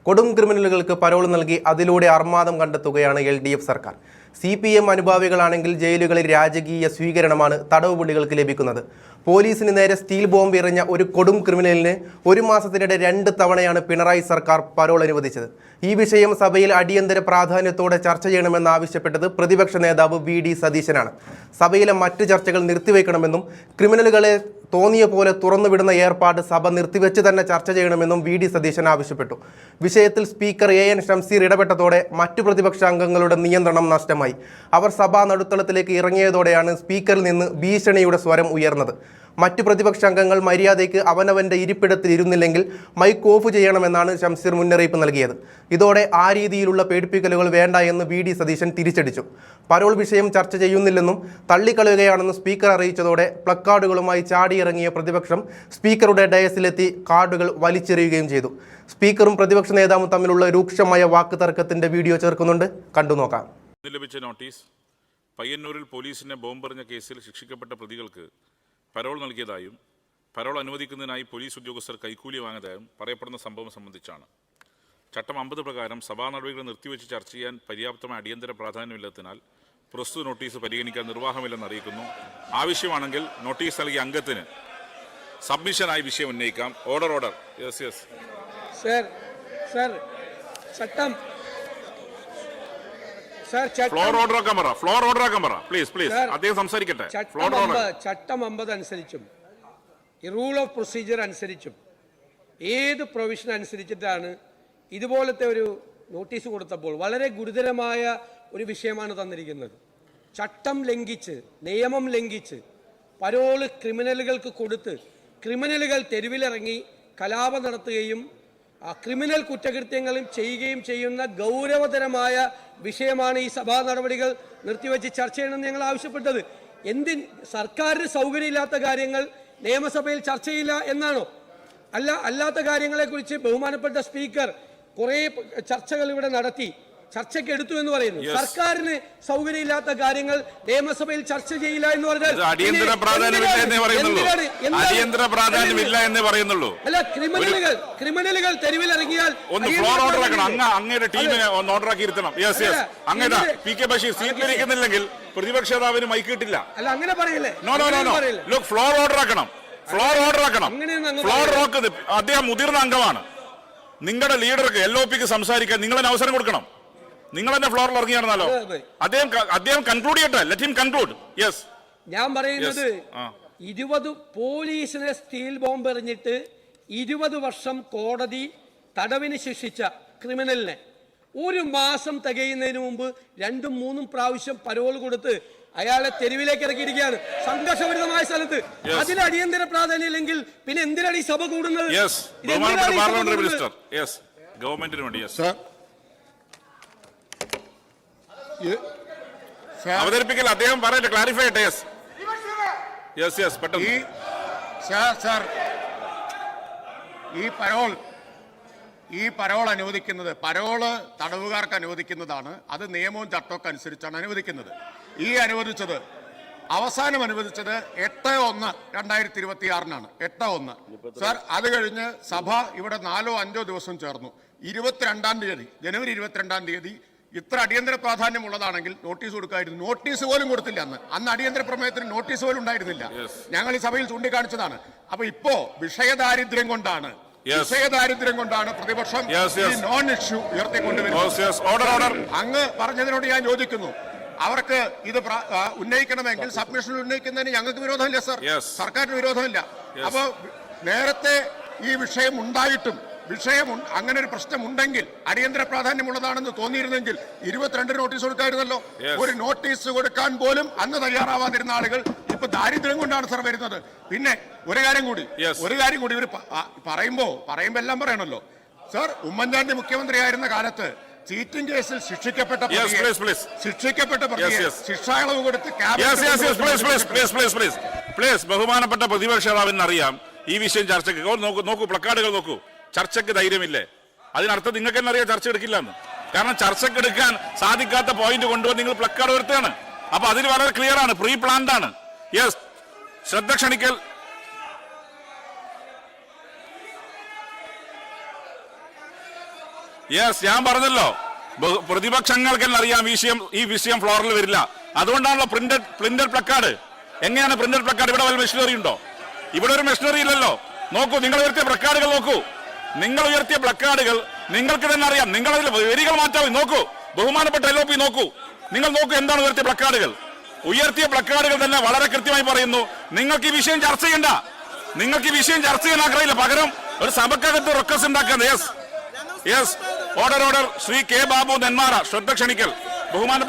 കൊടും ക്രിമിനലുകൾക്ക് പരോൾ നൽകി അതിലൂടെ അർമാദം കണ്ടെത്തുകയാണ് LDF സർക്കാർ. CPM അനുഭാവികളാണെങ്കിൽ ജയിലുകളിൽ രാജകീയ സ്വീകരണമാണ് തടവുപുള്ളികൾക്ക് ലഭിക്കുന്നത്. പോലീസിന് നേരെ സ്റ്റീൽ ബോംബ് എറിഞ്ഞ ഒരു കൊടും ക്രിമിനലിന് 1 മാസത്തിനിടെ 2 തവണയാണ് പിണറായി സർക്കാർ പരോൾ അനുവദിച്ചത്. ഈ വിഷയം സഭയിൽ അടിയന്തര പ്രാധാന്യത്തോടെ ചർച്ച ചെയ്യണമെന്നാവശ്യപ്പെട്ടത് പ്രതിപക്ഷ നേതാവ് VD സതീശനാണ്. സഭയിലെ മറ്റ് ചർച്ചകൾ നിർത്തിവെക്കണമെന്നും ക്രിമിനലുകളെ തോന്നിയ പോലെ തുറന്നുവിടുന്ന ഏർപ്പാട് സഭ നിർത്തിവെച്ച് തന്നെ ചർച്ച ചെയ്യണമെന്നും VD സതീശൻ ആവശ്യപ്പെട്ടു. വിഷയത്തിൽ സ്പീക്കർ AN ഷംസീർ ഇടപെട്ടതോടെ മറ്റു പ്രതിപക്ഷ അംഗങ്ങളുടെ നിയന്ത്രണം നഷ്ടമായി. അവർ സഭാ നടുത്തളത്തിലേക്ക് ഇറങ്ങിയതോടെയാണ് സ്പീക്കറിൽ നിന്ന് ഭീഷണിയുടെ സ്വരം ഉയർന്നത്. മറ്റു പ്രതിപക്ഷ അംഗങ്ങൾ മര്യാദയ്ക്ക് അവനവൻ്റെ ഇരിപ്പിടത്തിൽ ഇരുന്നില്ലെങ്കിൽ മൈക്ക് ഓഫ് ചെയ്യണമെന്നാണ് ഷംസീർ മുന്നറിയിപ്പ് നൽകിയത്. ഇതോടെ ആ രീതിയിലുള്ള പേടിപ്പിക്കലുകൾ വേണ്ട എന്ന് VD സതീശൻ തിരിച്ചടിച്ചു. പരോൾ വിഷയം ചർച്ച ചെയ്യുന്നില്ലെന്നും തള്ളിക്കളയുകയാണെന്ന് സ്പീക്കർ അറിയിച്ചതോടെ പ്ലക്കാർഡുകളുമായി ചാടിയിറങ്ങിയ പ്രതിപക്ഷം സ്പീക്കറുടെ ഡയസിലെത്തി കാർഡുകൾ വലിച്ചെറിയുകയും ചെയ്തു. സ്പീക്കറും പ്രതിപക്ഷ നേതാവും തമ്മിലുള്ള രൂക്ഷമായ വാക്ക് തർക്കത്തിന്റെ വീഡിയോ ചേർക്കുന്നുണ്ട്, കണ്ടുനോക്കാം. ലഭിച്ച നോട്ടീസ് പയ്യന്നൂരിൽ പോലീസിനെ ബോംബെറിഞ്ഞ കേസിൽ ശിക്ഷിക്കപ്പെട്ട പ്രതികൾക്ക് പരോൾ നൽകിയതായും പരോൾ അനുവദിക്കുന്നതിനായി പോലീസ് ഉദ്യോഗസ്ഥർ കൈക്കൂലി വാങ്ങിയതായും പറയപ്പെടുന്ന സംഭവം സംബന്ധിച്ചാണ്. ചട്ടം 50 പ്രകാരം സഭാ നടപടികൾ നിർത്തിവെച്ച് ചർച്ച ചെയ്യാൻ പര്യാപ്തമായ അടിയന്തര പ്രാധാന്യമില്ലാത്തതിനാൽ പ്രസ്തുത നോട്ടീസ് പരിഗണിക്കാൻ നിർവാഹമില്ലെന്ന് അറിയിക്കുന്നു. ആവശ്യമാണെങ്കിൽ നോട്ടീസ് നൽകിയ അംഗത്തിന് സബ്മിഷനായി വിഷയം ഉന്നയിക്കാം. ഓർഡർ. യെസ് സർ ചട്ടം ഫ്ലോർ ഓർഡർ ആക്കാൻ പറ പ്ലീസ്. അദ്ദേഹം സംസാരിക്കട്ടെ. ചട്ടം 50 അനുസരിച്ചും ഈ റൂൾ ഓഫ് പ്രൊസീജിയർ അനുസരിച്ചും ഏത് പ്രൊവിഷൻ അനുസരിച്ചിട്ടാണ് ഇതുപോലത്തെ ഒരു നോട്ടീസ് കൊടുത്തപ്പോൾ വളരെ ഗുരുതരമായ ഒരു വിഷയമാണ് തന്നിരിക്കുന്നത്. ചട്ടം ലംഘിച്ച്, നിയമം ലംഘിച്ച് പരോള് ക്രിമിനലുകൾക്ക് കൊടുത്ത് ക്രിമിനലുകൾ തെരുവിലിറങ്ങി കലാപം നടത്തുകയും ക്രിമിനൽ കുറ്റകൃത്യങ്ങളും ചെയ്യുകയും ചെയ്യുന്ന ഗൗരവതരമായ വിഷയമാണ് ഈ സഭാ നടപടികൾ നിർത്തിവെച്ച് ചർച്ച ചെയ്യണമെന്ന് ഞങ്ങൾ ആവശ്യപ്പെട്ടത്. സർക്കാരിന് സൗകര്യമില്ലാത്ത കാര്യങ്ങൾ നിയമസഭയിൽ ചർച്ച ചെയ്യില്ല എന്നാണോ? അല്ലാത്ത കാര്യങ്ങളെക്കുറിച്ച് ബഹുമാനപ്പെട്ട സ്പീക്കർ കുറേ ചർച്ചകൾ ഇവിടെ നടത്തി, ചർച്ചയ്ക്ക് എടുത്തു എന്ന് പറയുന്നു. സർക്കാരിന് സൗകര്യമില്ലാത്ത കാര്യങ്ങൾ നിയമസഭയിൽ ചർച്ച ചെയ്യില്ല എന്ന് പറഞ്ഞാൽ അടിയന്തര പ്രാധാന്യമില്ല എന്നേ പറയുന്നുള്ളൂ. അല്ല, ക്രിമിനലുകൾ തെരുവിലിറങ്ങിയാൽ അങ്ങയുടെ ടീമിനെ ഒന്ന് ഓർഡറാക്കി ഇരുത്തണം. അങ്ങനെ PK ബഷീർ സീറ്റിലിരിക്കുന്നില്ലെങ്കിൽ പ്രതിപക്ഷ നേതാവിന് മൈക്ക് കിട്ടില്ല. അല്ല, അങ്ങനെ പറയില്ലേ? ഫ്ലോർ ഓർഡർ ആക്കണം. അദ്ദേഹം മുതിർന്ന അംഗമാണ്. നിങ്ങളുടെ ലീഡർക്ക് LOPക്ക് സംസാരിക്കാൻ നിങ്ങളെന്നെ അവസരം കൊടുക്കണം. നിങ്ങൾ തന്നെ ഫ്ലോറിൽ ഇറങ്ങിയാണെന്നല്ലോ. അദ്ദേഹം കൺക്ലൂഡ് ചെയ്യട്ടെ. Let him conclude. യെസ്, ഞാൻ പറയുന്നത് 20 പോലീസിനെ സ്റ്റീൽ ബോംബ് എറിഞ്ഞിട്ട് 20 വർഷം കോടതി തടവിന് ശിക്ഷിച്ച ക്രിമിനലിനെ 1 മാസം തികയുന്നതിന് മുമ്പ് 2-3 പ്രാവശ്യം പരോൾ കൊടുത്ത് അയാളെ തെരുവിലേക്ക് ഇറക്കിയിരിക്കുകയാണ്, സംഘർഷഭരിതമായ സ്ഥലത്ത്. അതിന് അടിയന്തര പ്രാധാന്യം ഇല്ലെങ്കിൽ പിന്നെ എന്തിനാണ് ഈ സഭ കൂടുന്നത്? അവതരിപ്പിക്കൽ അദ്ദേഹം പറയട്ടെ, ക്ലാരിഫൈ ചെയ്യട്ടെ. ഈ പരോൾ അനുവദിക്കുന്നത്, പരോള് തടവുകാർക്ക് അനുവദിക്കുന്നതാണ്. അത് നിയമവും ചട്ടമൊക്കെ അനുസരിച്ചാണ് അനുവദിക്കുന്നത്. അനുവദിച്ചത് അവസാനം അനുവദിച്ചത് 8/1/2026 8/1. സാർ, അത് കഴിഞ്ഞ് സഭ ഇവിടെ 4-5 ദിവസം ചേർന്നു. 22-ാം തീയതി, ജനുവരി 22-ാം തീയതി ഇത്ര അടിയന്തര പ്രാധാന്യമുള്ളതാണെങ്കിൽ നോട്ടീസ് കൊടുക്കായിരുന്നു. നോട്ടീസ് പോലും കൊടുത്തില്ല. അന്ന് അടിയന്തര പ്രമേയത്തിന് നോട്ടീസ് പോലും ഉണ്ടായിരുന്നില്ല. ഞങ്ങൾ ഈ സഭയിൽ ചൂണ്ടിക്കാണിച്ചതാണ്. അപ്പൊ ഇപ്പോ വിഷയദാരിദ്ര്യം കൊണ്ടാണ് പ്രതിപക്ഷം ഈ നോൺ ഇഷ്യൂ ഉയർത്തിക്കൊണ്ടുവരുന്നത്. അങ്ങ് പറഞ്ഞതിനോട് ഞാൻ യോജിക്കുന്നു. അവർക്ക് ഇത് ഉന്നയിക്കണമെങ്കിൽ സബ്മിഷനിൽ ഉന്നയിക്കുന്നതിന് ഞങ്ങൾക്ക് വിരോധമില്ല സർ, സർക്കാരിന് വിരോധമില്ല. അപ്പൊ നേരത്തെ ഈ വിഷയം ഉണ്ടായിട്ടും അങ്ങനെ ഒരു പ്രശ്നം ഉണ്ടെങ്കിൽ അടിയന്തര പ്രാധാന്യമുള്ളതാണെന്ന് തോന്നിയിരുന്നെങ്കിൽ 22 നോട്ടീസ് കൊടുക്കായിരുന്നല്ലോ. ഒരു നോട്ടീസ് കൊടുക്കാൻ പോലും അന്ന് തയ്യാറാവാതിരുന്ന ആളുകൾ ഇപ്പൊ ദാരിദ്ര്യം കൊണ്ടാണ് സർ വരുന്നത്. പിന്നെ ഒരു കാര്യം കൂടി ഇവർ പറയുമ്പോ എല്ലാം പറയണല്ലോ സർ. ഉമ്മൻചാണ്ടി മുഖ്യമന്ത്രിയായിരുന്ന കാലത്ത് ചീറ്റിംഗ് കേസിൽ ശിക്ഷിക്കപ്പെട്ട ശിക്ഷാളവ് കൊടുത്ത് ബഹുമാനപ്പെട്ട പ്രതിപക്ഷ നേതാവിന് അറിയാം ഈ വിഷയം ചർച്ചയ്ക്ക്. നോക്കൂ, പ്ലക്കാർഡുകൾ നോക്കൂ. ചർച്ചയ്ക്ക് ധൈര്യമില്ലേ? അതിനർത്ഥം നിങ്ങൾക്ക് തന്നെ അറിയാം ചർച്ച എടുക്കില്ലെന്ന്. കാരണം ചർച്ചയ്ക്ക് എടുക്കാൻ സാധിക്കാത്ത പോയിന്റ് കൊണ്ടുവന്ന് നിങ്ങൾ പ്ലക്കാർഡ് ഉയർത്തുകയാണ്. അപ്പൊ അതിന് വളരെ ക്ലിയർ ആണ്, പ്രീ പ്ലാൻഡ് ആണ്. യെസ്, ശ്രദ്ധ ക്ഷണിക്കൽ. യെസ്, ഞാൻ പറഞ്ഞല്ലോ, പ്രതിപക്ഷങ്ങൾക്കെല്ലാം അറിയാം ഈ വിഷയം ഫ്ലോറിൽ വരില്ല. അതുകൊണ്ടാണല്ലോ പ്രിന്റഡ് പ്ലക്കാർഡ്. എങ്ങനെയാണ് പ്രിന്റഡ് പ്ലക്കാർഡ്? ഇവിടെ വല്ല മെഷീനറി ഉണ്ടോ? ഇവിടെ ഒരു മെഷീനറി ഇല്ലല്ലോ. നോക്കൂ, നിങ്ങൾ ഉയർത്തിയ പ്ലക്കാർഡുകൾ നോക്കൂ. നിങ്ങൾ ഉയർത്തിയ പ്ലക്കാർഡുകൾ നിങ്ങൾക്ക് തന്നെ അറിയാം. നിങ്ങൾ അതിൽ വരികൾ മാറ്റാവും. നോക്കൂ, ബഹുമാനപ്പെട്ട LOP നോക്കൂ. നിങ്ങൾ നോക്കൂ എന്താണ് ഉയർത്തിയ പ്ലക്കാർഡുകൾ. ഉയർത്തിയ പ്ലക്കാർഡുകൾ തന്നെ വളരെ കൃത്യമായി പറയുന്നു, നിങ്ങൾക്ക് ഈ വിഷയം ചർച്ച ചെയ്യണ്ട. നിങ്ങൾക്ക് ഈ വിഷയം ചർച്ച ചെയ്യാൻ ആഗ്രഹമില്ല. പകരം ഒരു സഭക്കകത്ത് റൊക്കസ് ഉണ്ടാക്കാൻ. Yes, order. Shri K. Babu Nenmara, ശ്രദ്ധ ക്ഷണിക്കൽ. ബഹുമാനപ്പെട്ട